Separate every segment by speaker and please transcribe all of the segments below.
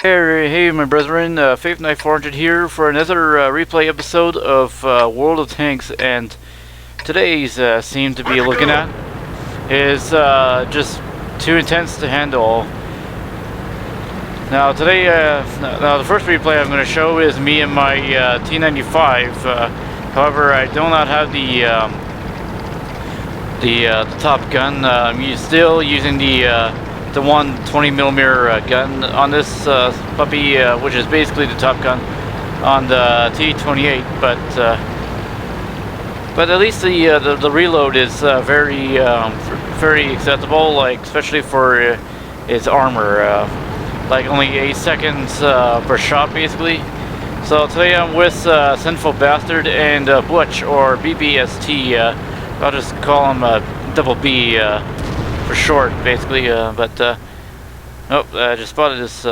Speaker 1: Hey, my brethren, Faith Knight 400 here for another replay episode of World of Tanks, and today's scene to be looking at is just too intense to handle. Now today, now the first replay I'm going to show is me and my T95. However, I do not have the top gun. I'm still using the 120mm gun on this puppy, which is basically the top gun on the T28. But at least the reload is very acceptable, like especially for its armor, like only 8 seconds per shot, basically. So today I'm with Sinful Bastard and Butch, or BBST. I'll just call him Double B for short, basically. I just spotted this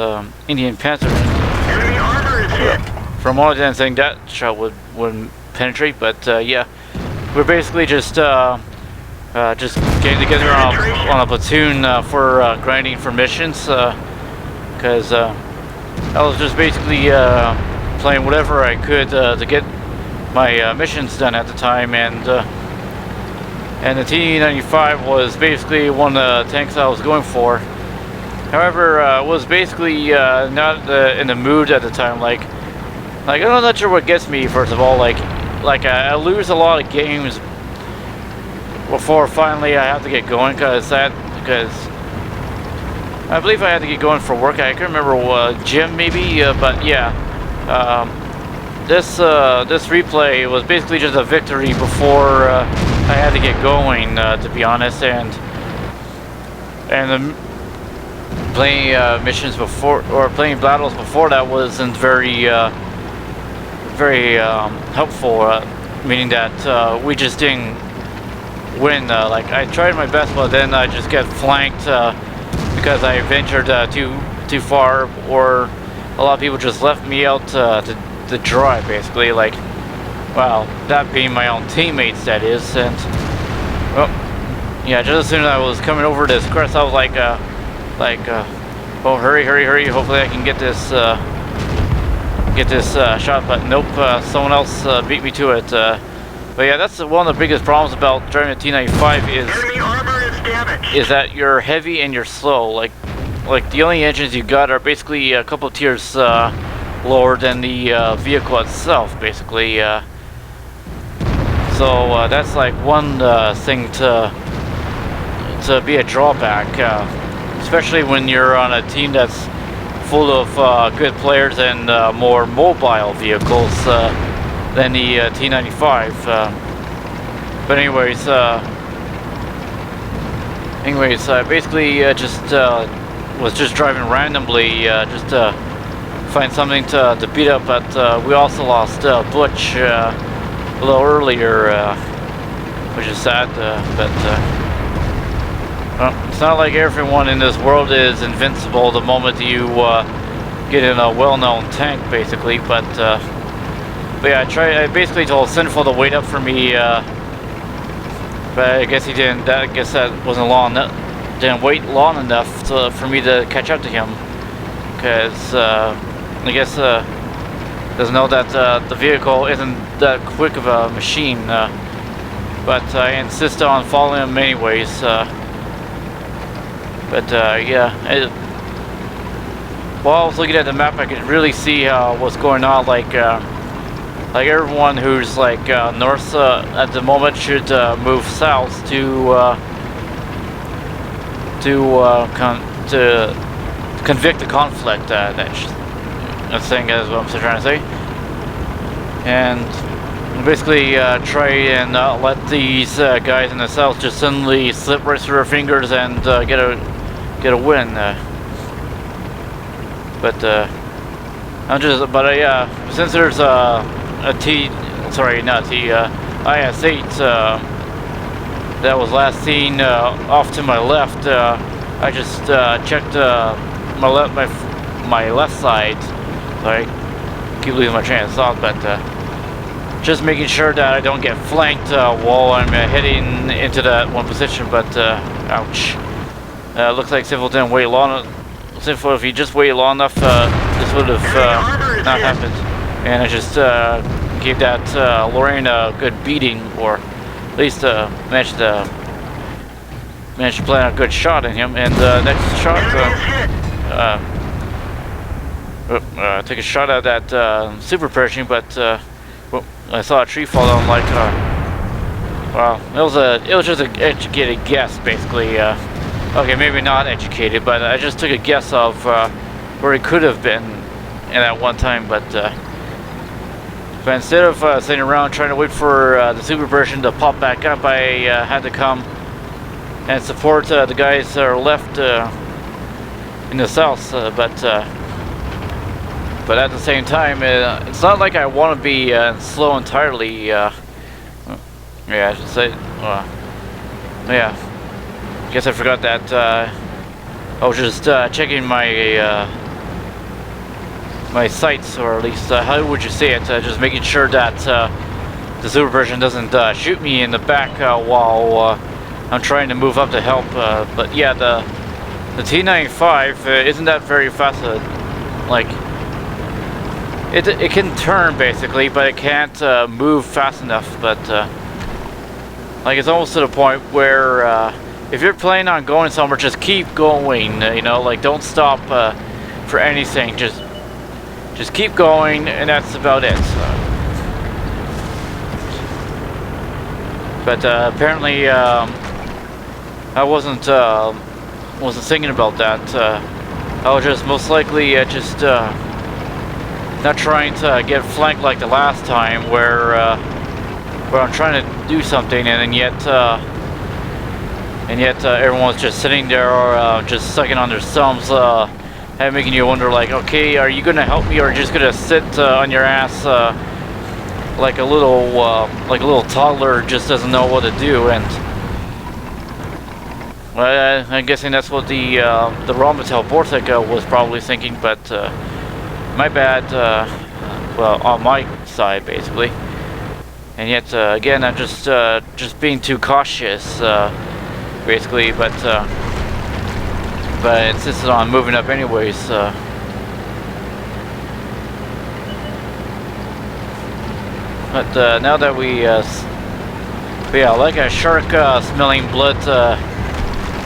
Speaker 1: Indian Panther.
Speaker 2: Enemy armor is hit.
Speaker 1: From all I didn't think that shot would penetrate, but yeah, we're basically just getting together on a platoon for grinding for missions, because I was just basically playing whatever I could to get my missions done at the time, and the T95 was basically one of the tanks I was going for. However, was basically not in the mood at the time. Like I'm not sure what gets me. First of all, I lose a lot of games before finally I have to get going, because I believe I had to get going for work. I can't remember gym maybe, but yeah. This replay was basically just a victory before I had to get going, to be honest, and playing missions before, or playing battles before that, wasn't very helpful, meaning that we just didn't win. Like, I tried my best, but then I just get flanked because I ventured too far, or a lot of people just left me out to dry, basically. Like, well, that being my own teammates, that is. And well, yeah, just as soon as I was coming over this crest, I was like, oh, hurry, hopefully I can get this shot. But nope, someone else beat me to it. But yeah, that's one of the biggest problems about driving a T95
Speaker 2: Enemy armor is damaged.
Speaker 1: is that you're heavy and you're slow. Like the only engines you got are basically a couple of tiers lower than the vehicle itself, basically. So that's like one thing to be a drawback, especially when you're on a team that's full of good players and more mobile vehicles than the T95. But anyways, I basically was just driving randomly, just to find something to beat up. But we also lost Butch a little earlier, which is sad. Well, it's not like everyone in this world is invincible the moment you get in a well-known tank, basically. But yeah, I basically told Sinful to wait up for me, but I guess he didn't. I guess that wasn't didn't wait long enough for me to catch up to him, because I guess doesn't know that the vehicle isn't that quick of a machine. But I insist on following him anyways. Yeah, while I was looking at the map, I could really see what's going on. Like everyone who's north at the moment should move south to convict the conflict. That's thing is what I'm trying to say, and basically try and not let these guys in the south just suddenly slip right through our fingers and get a win. Since there's IS-8 that was last seen off to my left, I just checked my left side. Sorry, keep losing my train of thought, but just making sure that I don't get flanked while I'm heading into that one position. But ouch. Looks like Civil didn't wait long if you just waited long enough, this would have not happened. And I just gave that Lorraine a good beating, or at least managed to plant a good shot in him. And next shot, took a shot at that super Pershing, but I saw a tree fall down. Like, well, it was just an educated guess, basically. Okay, maybe not educated, but I just took a guess of where it could have been in that one time. But instead of sitting around trying to wait for the super version to pop back up, I had to come and support the guys that are left in the south. But at the same time, it's not like I want to be slow entirely. Yeah, I should say. Yeah. Guess I forgot that. I was just checking my my sights, or at least how would you say it? Just making sure that the super version doesn't shoot me in the back while I'm trying to move up to help. But yeah, the T-95 isn't that very fast. Like it can turn basically, but it can't move fast enough. But like it's almost to the point where if you're planning on going somewhere, just keep going. You know, like don't stop for anything. Just keep going, and that's about it. But apparently, I wasn't thinking about that. I was just most likely just not trying to get flanked like the last time, where I'm trying to do something, and yet everyone's just sitting there, or just sucking on their thumbs, and making you wonder, like, okay, are you gonna help me, or just gonna sit on your ass like a little toddler just doesn't know what to do? And well, I'm guessing that's what the Rhonda Borthwick was probably thinking, but my bad. Well, on my side, basically. And yet, again, I'm just being too cautious, basically. But I insisted on moving up anyways. But now that yeah, like a shark smelling blood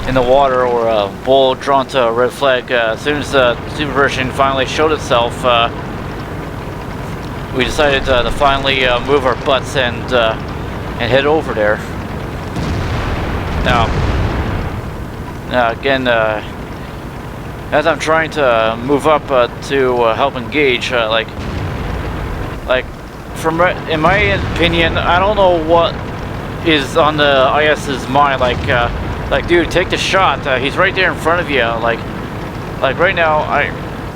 Speaker 1: in the water, or a bull drawn to a red flag, as soon as the super version finally showed itself, we decided to finally move our butts and head over there. Now again, as I'm trying to move up to help engage, like in my opinion, I don't know what is on the IS's mind. Like, dude, take the shot. He's right there in front of you. Like right now,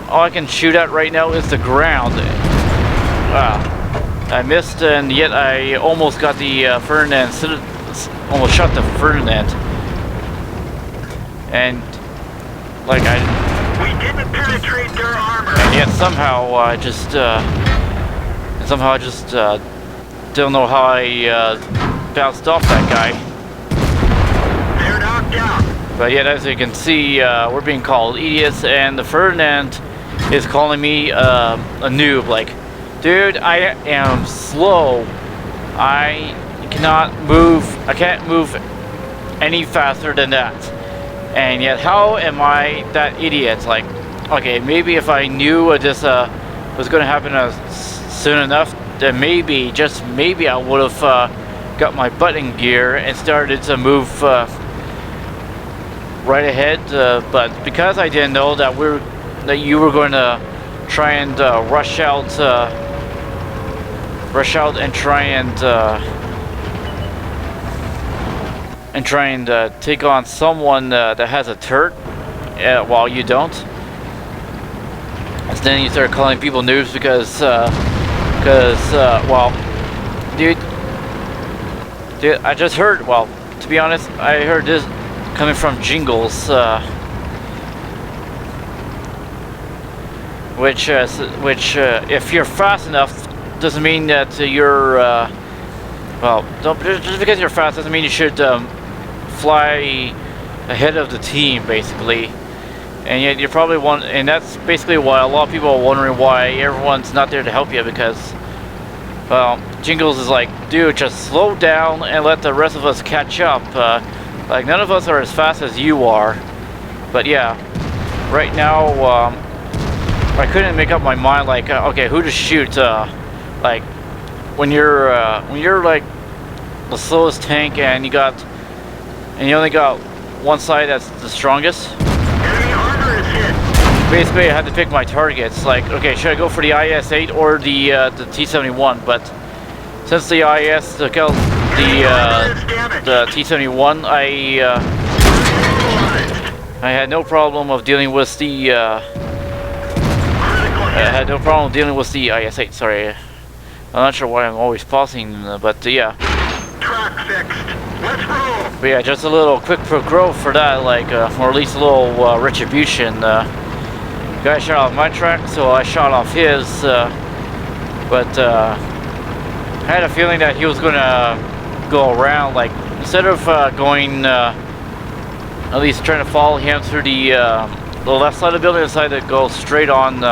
Speaker 1: all I can shoot at right now is the ground. I missed, and yet I almost got the Ferdinand. Almost shot the Ferdinand. And like
Speaker 2: we didn't penetrate their armor.
Speaker 1: And yet somehow I just don't know how I bounced off that guy.
Speaker 2: They're knocked out.
Speaker 1: But yet, as you can see, we're being called idiots, and the Ferdinand is calling me a noob. Like, dude, I am slow. I cannot move. I can't move any faster than that. And yet, how am I that idiot? Like, okay, maybe if I knew this was going to happen soon enough, then maybe, just maybe, I would have got my butt in gear and started to move right ahead. But because I didn't know that you were going to try and rush out and try and take on someone that has a turret while you don't. And then you start calling people noobs because well, dude, I just heard, well, to be honest, I heard this coming from Jingles, which if you're fast enough doesn't mean that you're well, just because you're fast doesn't mean you should fly ahead of the team, basically. And yet you're probably and that's basically why a lot of people are wondering why everyone's not there to help you, because, well, Jingles is like, dude, just slow down and let the rest of us catch up. Like, none of us are as fast as you are. But yeah, right now, I couldn't make up my mind, like, okay, who to shoot, like, when you're like the slowest tank and you only got one side that's the strongest.
Speaker 2: Enemy armor is hit.
Speaker 1: Basically, I had to pick my targets. Like, okay, should I go for the IS-8 or the T-71? But since the IS took out the T-71, I had no problem of dealing with the IS-8. Sorry, I'm not sure why I'm always pausing, but yeah.
Speaker 2: Track fixed. Let's roll.
Speaker 1: But yeah, just a little quick growth for that, like, or at least a little retribution. Guy shot off my track, so I shot off his. But I had a feeling that he was gonna go around, like, instead of going, at least trying to follow him through the left side of the building, I decided to go straight on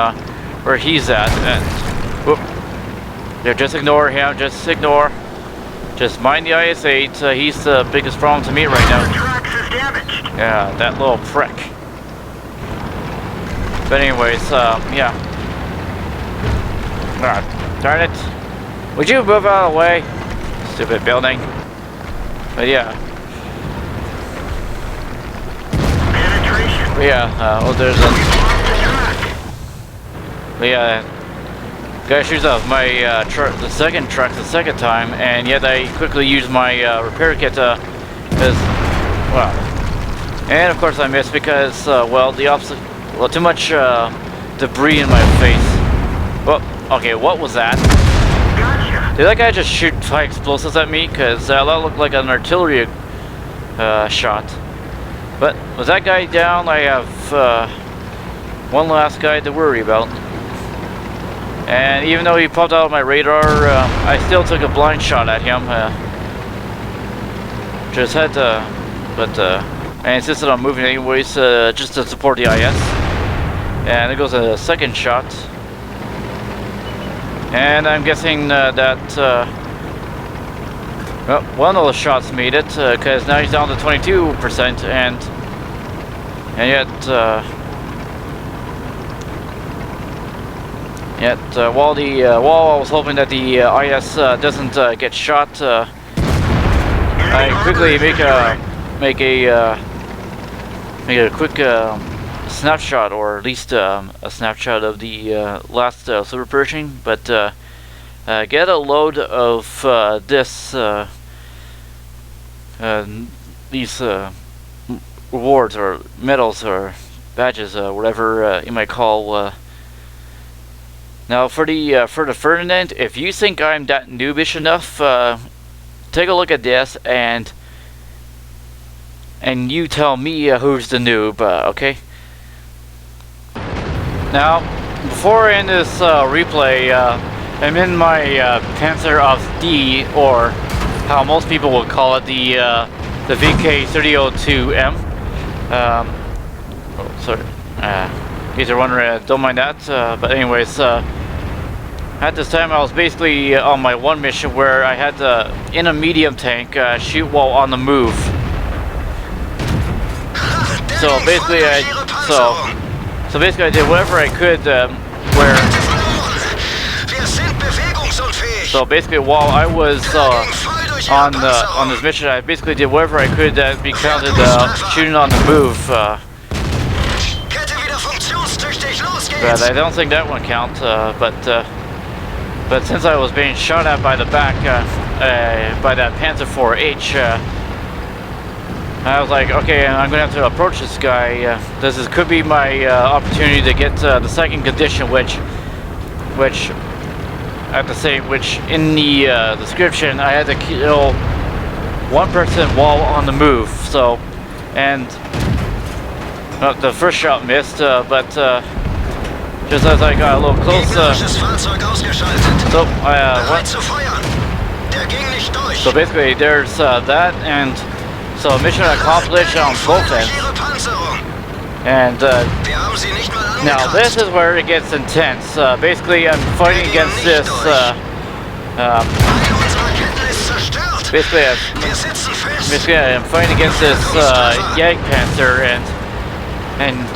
Speaker 1: where he's at. And whoop, yeah, just ignore him. Just mind the IS-8. He's the biggest problem to me right now.
Speaker 2: The tracks is damaged.
Speaker 1: Yeah, that little prick. But anyways, yeah. Ah, darn it. Would you move out of the way? Stupid building. But yeah.
Speaker 2: Penetration.
Speaker 1: But yeah, oh, there's a... But yeah, guy shoots off my the second truck the second time, and yet I quickly used my repair kit well, and of course I missed because well, too much debris in my face. Well, okay, what was that?
Speaker 2: Gotcha.
Speaker 1: Did that guy just shoot 5 explosives at me? Because that looked like an artillery shot. But was that guy down? I have one last guy to worry about. And even though he popped out of my radar, I still took a blind shot at him. Just had to, but I insisted on moving anyways, just to support the IS. And there goes a second shot. And I'm guessing that well, one of those shots made it, because now he's down to 22%, and yet. While I was hoping that the IS doesn't get shot, I quickly make a quick snapshot, or at least a snapshot of the last silver Pershing. But get a load of these rewards or medals or badges, whatever you might call. Now for the Ferdinand, if you think I'm that noobish enough, take a look at this and you tell me who's the noob, okay? Now, before I end this replay, I'm in my Panzer of D, or how most people would call it, the VK3002M. Oh, sorry. In case you're wondering, don't mind that. But anyways. At this time, I was basically on my one mission where I had to, in a medium tank, shoot while on the move. So basically, I did whatever I could So basically, while I was on this mission, I basically did whatever I could that be counted shooting on the move. But I don't think that one counts. But since I was being shot at by the back by that Panther 4H, I was like, okay, I'm gonna have to approach this guy. This could be my opportunity to get the second condition, which I have to say, which in the description, I had to kill one person while on the move. So, and the first shot missed, but just as I got a little closer, so basically there's that, and so mission accomplished on both ends. And
Speaker 3: Wir haben sie nicht mal
Speaker 1: now this
Speaker 3: angekratzt.
Speaker 1: is where it gets intense. Basically, I'm fighting against this.
Speaker 3: Eine unserer Ketten ist zerstört.
Speaker 1: Basically,
Speaker 3: Wir sitzen fest.
Speaker 1: I'm fighting against this Jgpanther, and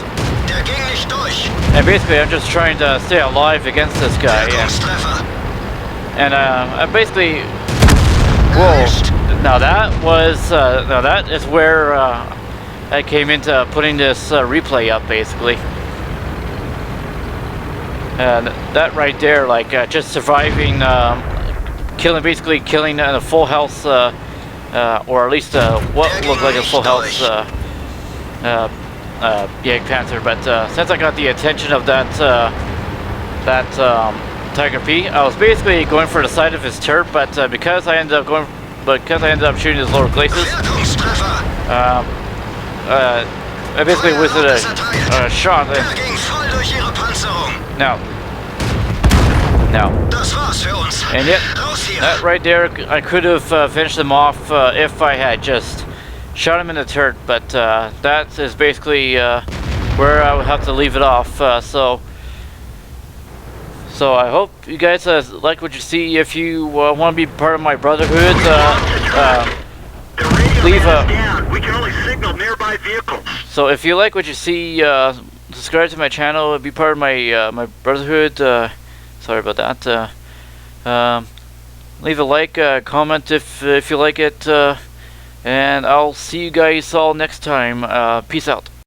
Speaker 3: Der ging nicht durch.
Speaker 1: basically I'm just trying to stay alive against this guy.
Speaker 3: Wirkungstreffer.
Speaker 1: And I basically, whoa! Now that is where I came into putting this replay up, basically. And that right there, like just surviving, basically killing a full health, or at least what looked like a full health Jgpanther. But since I got the attention of that Tiger P, I was basically going for the side of his turret, but because I ended up shooting his lower glacis,
Speaker 3: Wirkungstreffer.
Speaker 1: I basically wasted a shot.
Speaker 3: Der ging voll durch ihre Panzerung.
Speaker 1: Now,
Speaker 3: Das war's für uns.
Speaker 1: and yet
Speaker 3: Raus hier.
Speaker 1: that right there, I could have finished them off if I had just shot him in the turret. But that is basically where I would have to leave it off. So I hope you guys like what you see. If you want to be part of my brotherhood,
Speaker 2: The radio
Speaker 1: leave
Speaker 2: is
Speaker 1: a-
Speaker 2: down. We can only signal nearby vehicles.
Speaker 1: so if you like what you see, subscribe to my channel, be part of my my brotherhood. Sorry about that. Leave a like, comment if you like it, and I'll see you guys all next time. Peace out.